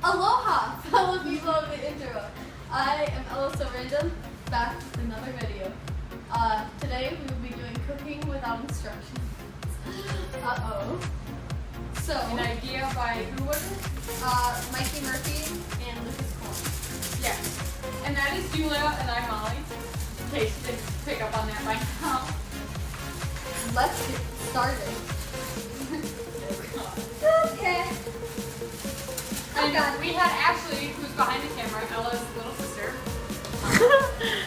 Aloha, fellow people of the intro. I am Ella So Random, back with another video. Today we will be doing cooking without instructions. Uh-oh. So, an idea by who was it? Mikey Murphy and Lucas Cohen. Yes. And that is Julia and I'm Molly. In case you didn't pick up on that by now. Let's get started. Okay. And we had Ashley, who's behind the camera, Ella's little sister,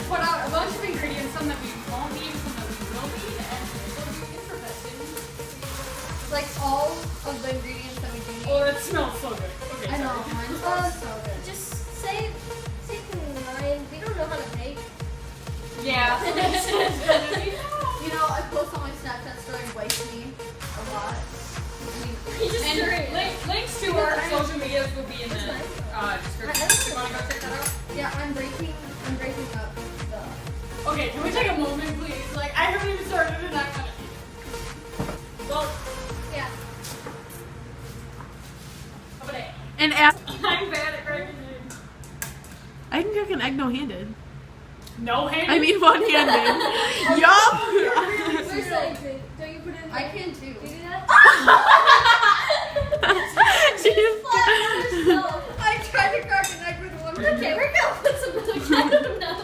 put out a bunch of ingredients, some that we won't need, some that we will need, and it'll be interesting. Like all of the ingredients that we do need. Oh, that smells so good. Okay, I know, sorry. mine smells so good. Just say mine. We don't know how to bake. Yeah. You know, I post on my Snapchat story, wipe me a lot. And links to our social medias will be in the description. You want to go check that out? Yeah, I'm breaking up the... Okay, can we take a moment, please? Like, I haven't even started and I'm gonna... Well, Yeah. And I'm bad at cracking eggs. I can cook an egg no-handed. No-handed? I mean one-handed. Yup! Seriously, don't you put it in? I can too. Do you do that? I tried to crack an egg with one. Okay, we're gonna put some milk. I don't know.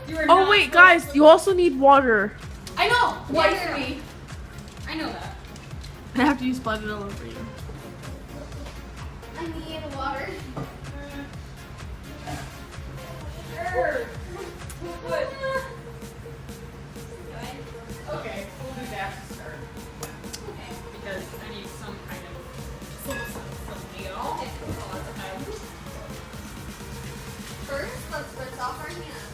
You are Oh not wait, supposed guys, to- you also need water. I know! Wipe Yeah. me. I know that. After you split it all over you. I need water. What? Okay, we'll do that to start. Because I need some kind of deal. First, let's rinse off our hands.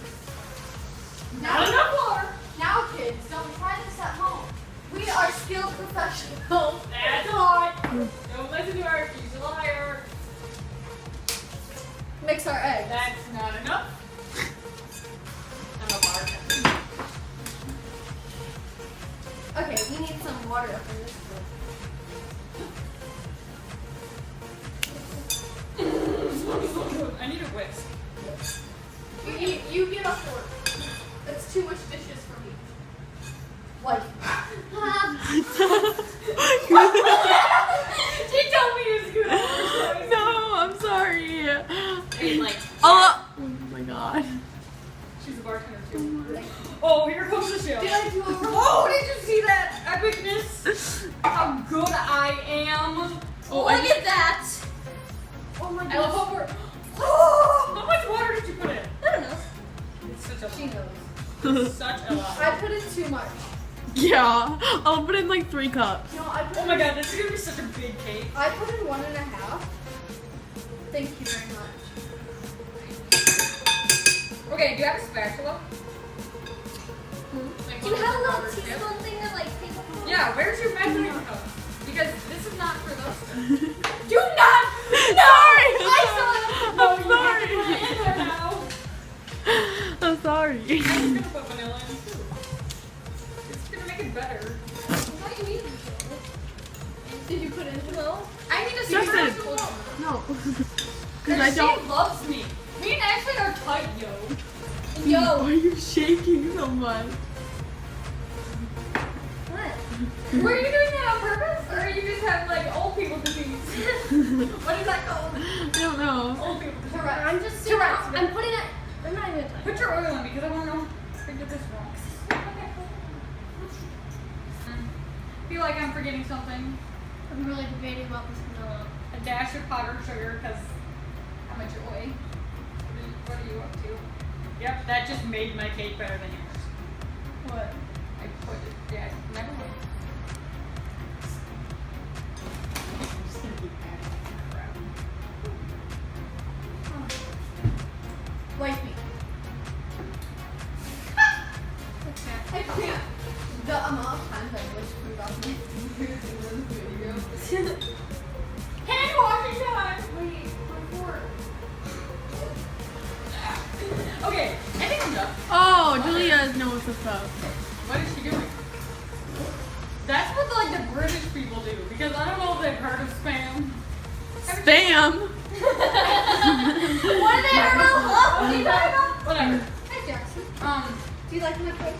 Not enough water! Now, kids, don't try this at home. We are skilled professionals. That's a lot! Don't listen to her, she's a liar. Mix our eggs. That's not enough. I'm a bartender. Okay, we need some water up in this I need a whisk. You get a fork. That's too much dishes for me. Like. She told me it was good. No, I'm sorry. Like, Oh my god. she's a bartender too. Oh, here comes the show. Did I do a Oh, did you see that epicness? How good I am. Oh, Look at that! Oh my I love gosh. how we're... How much water did you put in? I don't know. It's such a She knows. It's such a lot. I put in too much. Yeah, I'll put in like 3 cups. No, I put Oh in, my god, this is gonna be such a big cake. I put in 1.5. Thank you very much. Okay, do you have a spatula? Do you have a little teaspoon thing that like take up? Yeah, where's your measuring cup? Because this is not for those things. Do not! Sorry! I saw it! I'm You sorry. have to put it in there now. I'm sorry. I'm just gonna put vanilla in too. It's gonna make it better. What do you mean? Did you put in too? I need to see Justin. her. No. Because I She don't. loves me. Me and Ashley are tight, yo. Why are you shaking so much? What? Were you doing that on purpose? Or are you just having like old people disease? What is that called? I don't know. Old people disease. I'm just Tourette's. I'm putting it. I'm not even touching. Put your oil in because I want to know if I did this wrong. Feel like I'm forgetting something. I'm really debating about this vanilla. A dash of powdered sugar because how much oil? What are you up to? Yep, that just made my cake better than yours. What? I put it. Yeah, never mind. I'm just gonna keep adding crap. Wipe me. Okay. I can't. The amount of times I wish food off my fingers in this video. Hand washing time! Wait, my fork. Okay, I think I'm done. Oh, Julia knows what's up. What is she doing? That's what like the British people do because I don't know if they've heard of spam. Spam? What did they hurt my love? What are you talking about? Whatever. Hey, Jackson. Do you like my cake?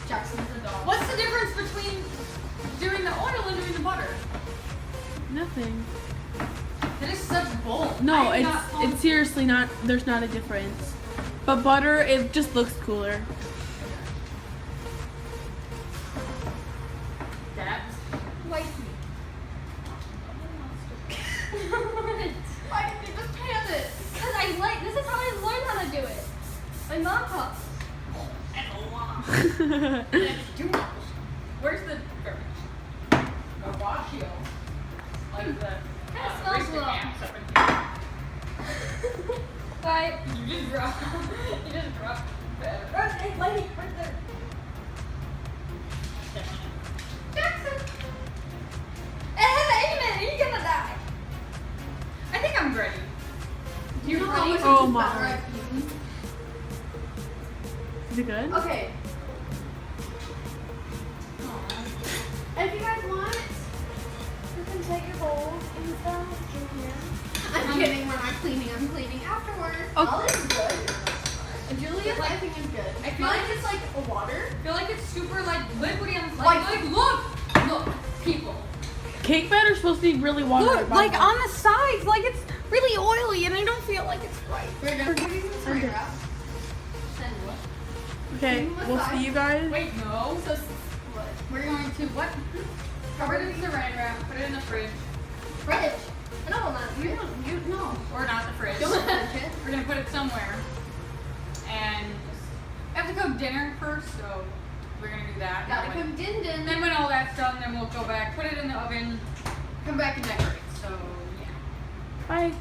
Jackson's a dog. What's the difference between doing the oil and doing the butter? Nothing. That is such bull. No, I'm not it's seriously not. There's not a difference. But butter, it just looks cooler. That's White Why did you just pan it? Because this is how I learned how to do it. My mom taught me. Where's the garbage? A wash heel. Like the Kinda smells Rooster wrong. Camps up in But here. You just dropped that. hey, lady, right there. Jackson. Hey, minute, you're gonna die. I think I'm ready. Do you know how much Oh of this my. batter I've eaten? Is it good? Okay. If you guys want, you can take your bowls and stuff in here. I'm kidding, we're not cleaning. I'm cleaning afterwards. Okay. All is good. And Julia's, I think, is good. I feel Mine like is like a water. I feel like it's super like liquidy on the Like- like look, people. Cake batter is supposed to be really watery. Look, like on the sides, like it's really oily, and I don't feel like it's right. We're gonna give you some spray wrap. Send what? Okay, we'll see you guys. Wait, no. So, what? We're going to what? Cover it in saran wrap, put it in the fridge, Fridge. No, not You know. or not the fridge. Don't touch it. We're gonna put it somewhere, and I have to cook dinner first, so we're gonna do that. Gotta And cook din din. And then when all that's done, then we'll go back, put it in the oven, come back and decorate. So yeah. Bye.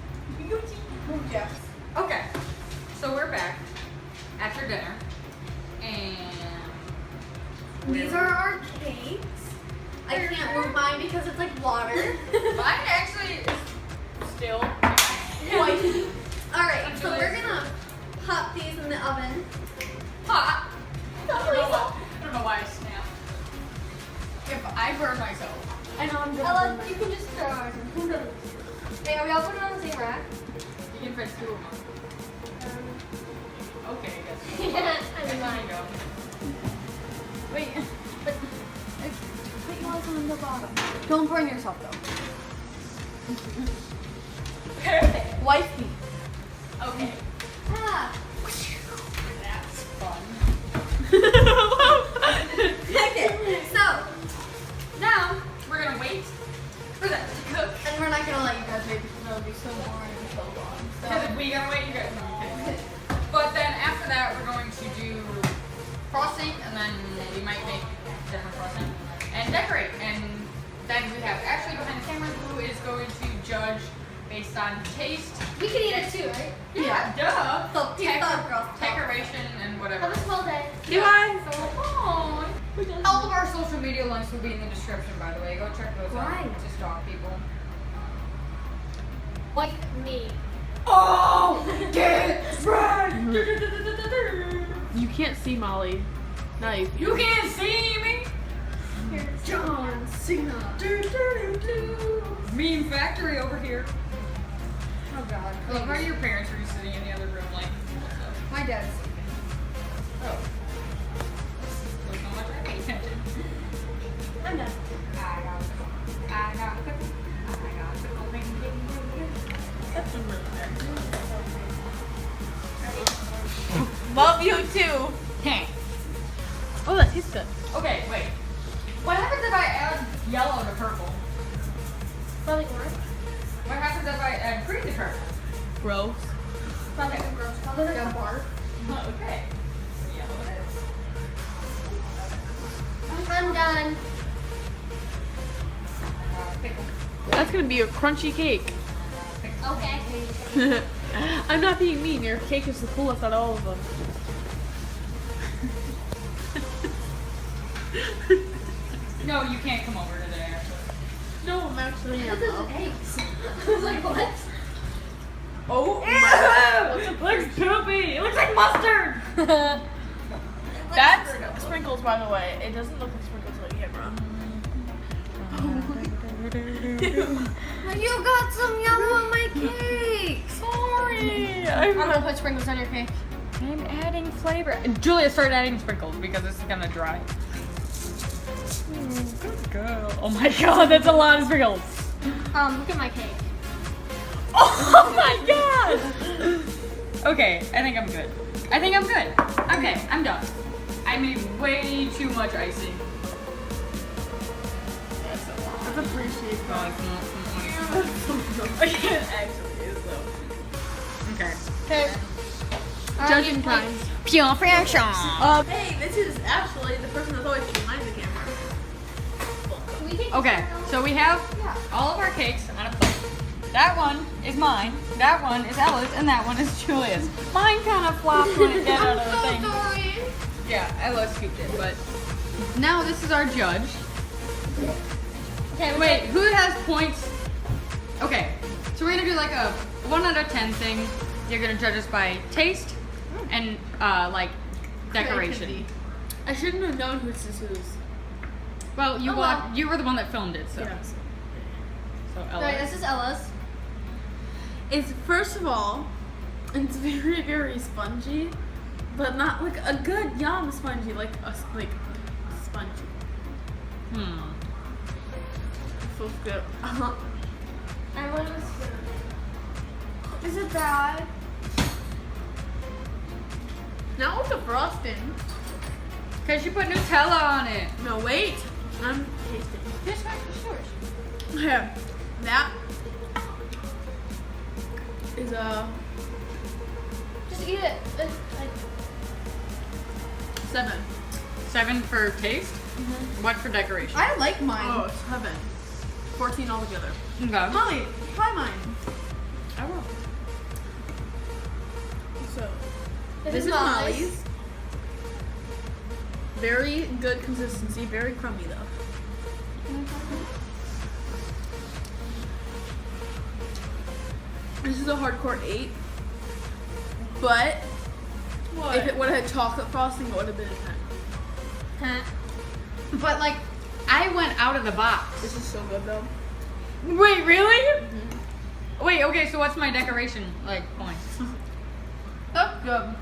Yes. Okay. So we're back after dinner, and These are our cakes. I can't move mine because it's like water. mine actually is still White. Alright, so we're gonna pop these in the oven. hot. I don't know why I snapped. If I burn myself. I know I'm Ella, good. you can just Hey, are we all putting it on the same rack? You can fit 2 of them. Okay, I guess. Yeah, I mean There mine. you go. Wait. Put yours on the bottom. Don't burn yourself though. Perfect. Wife me. Okay. Ah. That's fun. Okay, so, Now, we're gonna wait for that to cook. and we're not gonna let you guys wait because it'll be so boring and so long. Because if So, we gotta wait, you guys know. But then after that, we're going to do frosting, and then we might make different frosting and decorate. And then we have Ashley behind the camera who is going to judge based on taste. We can eat it too, right? Yeah, duh. so pizza girl. Decoration and Have whatever. a small day. Goodbye. So, all of our social media links will be in the description, by the way. Go check those Right. out. Just dog people. Like me. Oh, get right. You can't see Molly. Nice. You can't see me. Here's John Cena. Meme factory over here. Oh god. I love how your parents are sitting in the other room, like, what's up? My dad's sleeping. Oh. There's not much I pay attention. I'm done. I got Love you too. Okay. Oh, that tastes good. Okay, wait. What happens if I add yellow to purple? Probably orange. What happens if I add green to purple? Gross. Probably some gross color. Yeah, bark. Okay. So yellow it is. I'm done. Pickle. That's gonna be a crunchy cake. Okay. I'm not being mean. Your cake is the coolest out of all of them. No, you can't come over today, actually. No, I'm actually. This is eggs. I was like, what? Oh, It looks poopy. It looks like mustard. that's sprinkles, by the way. It doesn't look like sprinkles on camera. You got some yellow on my cake. Sorry. I'm gonna put sprinkles on your cake. I'm adding flavor. And Julia, start adding sprinkles because this is gonna dry. Good girl. Oh my god, that's a lot of sprinkles. Look at my cake. Oh my god! Okay, I think I'm good. Okay, I'm done. I made way too much icing. That's appreciate No, that. it's not. It actually is though. Okay. Okay. Judging time. Pure fraction. Hey, this is actually the person that's always behind the camera. Can we take Okay, so we have all of our cakes on a plate. That one is mine, that one is Ella's, and that one is Julia's. Mine kind of flopped when it got out of the thing. Sorry. Yeah, Ella scooped it, but now this is our judge. Okay, Wait, who has points? Okay, so we're gonna do like a 1 out of 10 thing. You're gonna judge us by taste and like decoration. Creativity. I shouldn't have known who's whose. Well, you Oh, well. you were the one that filmed it, so. Yes. So Ella. Alright, this is Ella's. It's first of all, it's very very spongy, but not like a good yum spongy, like spongy. So good. I want to spoon. Is it bad? Not with the frosting. Cause you put Nutella on it. No, wait. I'm tasting. This one is yours. Here, that is Just eat it. It's like 7. 7 for taste. Mm-hmm. What for decoration? I like mine. Oh, 7. 14 altogether. Okay. Molly, try mine. I will. So, This this is is Molly's. Molly's. Very good consistency, very crummy though. This is a hardcore 8. But if it would have had chocolate frosting, it would have been a 10. But like, I went out of the box. This is so good though. Wait, really? Wait, okay, so what's my decoration like points? That's good.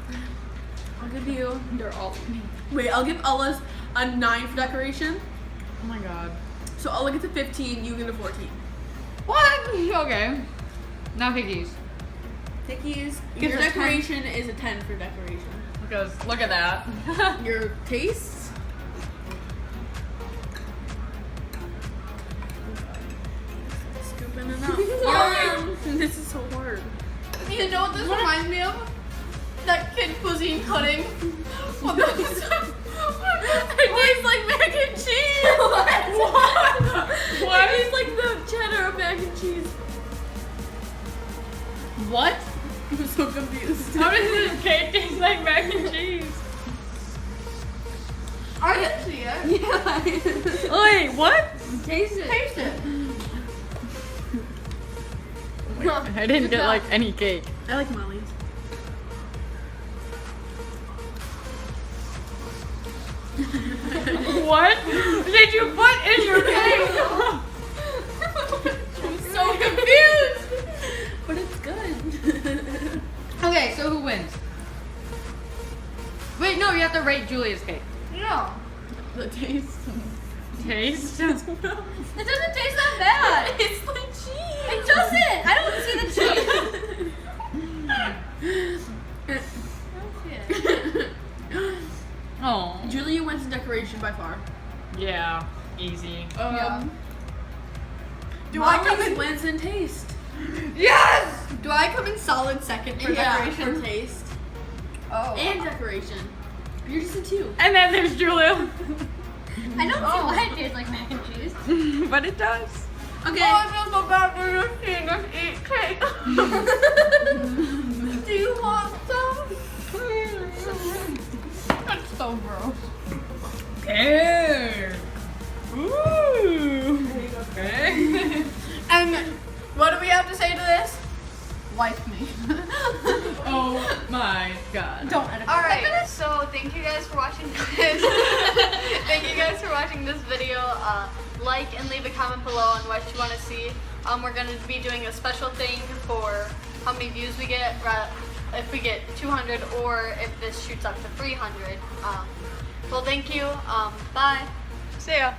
I'll give you. They're all. Wait, I'll give Ella's a 9 for decoration. Oh my god. So Ella gets a 15, you get a 14. What? Okay. Now Higgies. Tickies. Gives Your a 10. decoration is a 10 for decoration. Because look at that. Your tastes. Scooping it up. This is so hard. You know what this reminds me of? That kid cuisine pudding. What It tastes like mac and cheese. What? It tastes like the cheddar of mac and cheese. What? I'm so confused. How does this cake taste like mac and cheese? I didn't see it. Yeah. Wait, what? Taste it. Taste it. I didn't get like any cake. I like Molly's. What did you put in your cake? I'm so confused. But it's good. Okay, so who wins? Wait, no, you have to rate Julia's cake. No. The taste. Taste? It doesn't taste that bad. It's like cheese. It doesn't. I don't see the cheese. Oh. Julia wins in decoration by far. Yeah, easy. Yeah. Do I come in- wins in taste? Yes! Do I come in solid second for decoration? For taste Oh. and decoration. You're just a 2. And then there's Julia. I don't see why it tastes like mac and cheese. But it does. Okay. Oh, I feel so bad for your seeing us eat cake. Do you want some? That's so gross. Okay. Ooh. Okay. And what do we have to say to this? Like me. Oh my god. Don't edit. All right, so thank you guys for watching this. Thank you guys for watching this video. Like and leave a comment below on what you want to see. We're going to be doing a special thing for how many views we get. if we get 200 or if this shoots up to 300. Well, thank you. Bye. See ya.